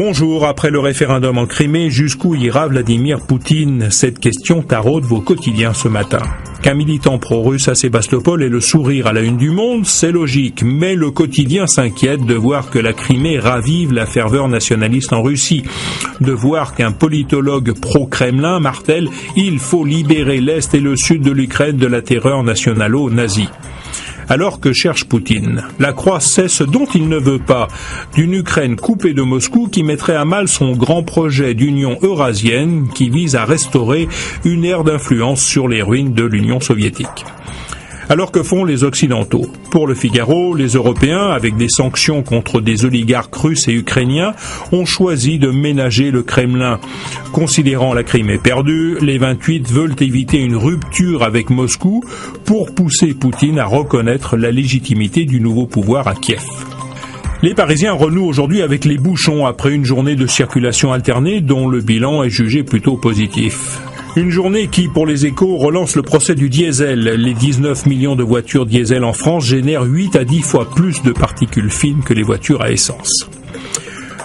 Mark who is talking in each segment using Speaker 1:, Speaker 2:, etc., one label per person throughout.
Speaker 1: Bonjour, après le référendum en Crimée, jusqu'où ira Vladimir Poutine? Cette question taraude vos quotidiens ce matin. Qu'un militant pro-russe à Sébastopol ait le sourire à la une du Monde, c'est logique, mais le quotidien s'inquiète de voir que la Crimée ravive la ferveur nationaliste en Russie, de voir qu'un politologue pro-Kremlin martèle « il faut libérer l'Est et le Sud de l'Ukraine de la terreur nationalo-nazie ». Alors que cherche Poutine? La croix sait ce dont il ne veut pas, d'une Ukraine coupée de Moscou qui mettrait à mal son grand projet d'union eurasienne qui vise à restaurer une ère d'influence sur les ruines de l'Union soviétique. Alors que font les Occidentaux? Pour le Figaro, les Européens, avec des sanctions contre des oligarques russes et ukrainiens, ont choisi de ménager le Kremlin. Considérant la Crimée perdue, les 28 veulent éviter une rupture avec Moscou pour pousser Poutine à reconnaître la légitimité du nouveau pouvoir à Kiev. Les Parisiens renouent aujourd'hui avec les bouchons après une journée de circulation alternée dont le bilan est jugé plutôt positif. Une journée qui, pour les Échos, relance le procès du diesel. Les 19 millions de voitures diesel en France génèrent 8 à 10 fois plus de particules fines que les voitures à essence.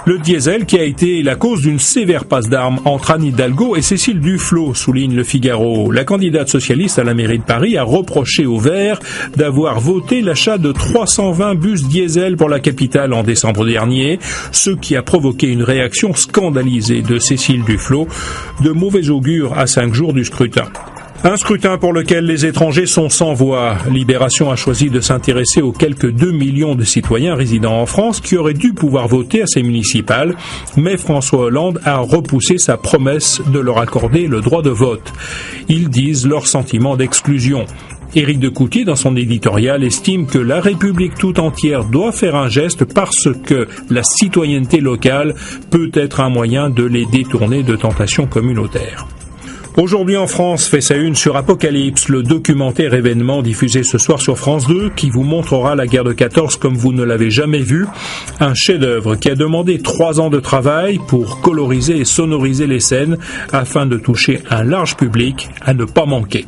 Speaker 1: Le diesel qui a été la cause d'une sévère passe d'armes entre Anne Hidalgo et Cécile Duflot, souligne le Figaro. La candidate socialiste à la mairie de Paris a reproché aux Verts d'avoir voté l'achat de 320 bus diesel pour la capitale en décembre dernier, ce qui a provoqué une réaction scandalisée de Cécile Duflot, de mauvais augure à 5 jours du scrutin. Un scrutin pour lequel les étrangers sont sans voix. Libération a choisi de s'intéresser aux quelques 2 millions de citoyens résidant en France qui auraient dû pouvoir voter à ces municipales, mais François Hollande a repoussé sa promesse de leur accorder le droit de vote. Ils disent leur sentiment d'exclusion. Éric de Coutier, dans son éditorial, estime que la République tout entière doit faire un geste parce que la citoyenneté locale peut être un moyen de les détourner de tentations communautaires. Aujourd'hui en France fait sa une sur Apocalypse, le documentaire événement diffusé ce soir sur France 2 qui vous montrera la guerre de 14 comme vous ne l'avez jamais vu. Un chef-d'œuvre qui a demandé 3 ans de travail pour coloriser et sonoriser les scènes afin de toucher un large public à ne pas manquer.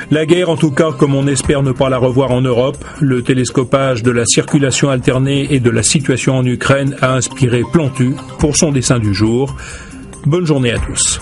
Speaker 1: La guerre, en tout cas, comme on espère ne pas la revoir en Europe, le télescopage de la circulation alternée et de la situation en Ukraine a inspiré Plantu pour son dessin du jour. Bonne journée à tous.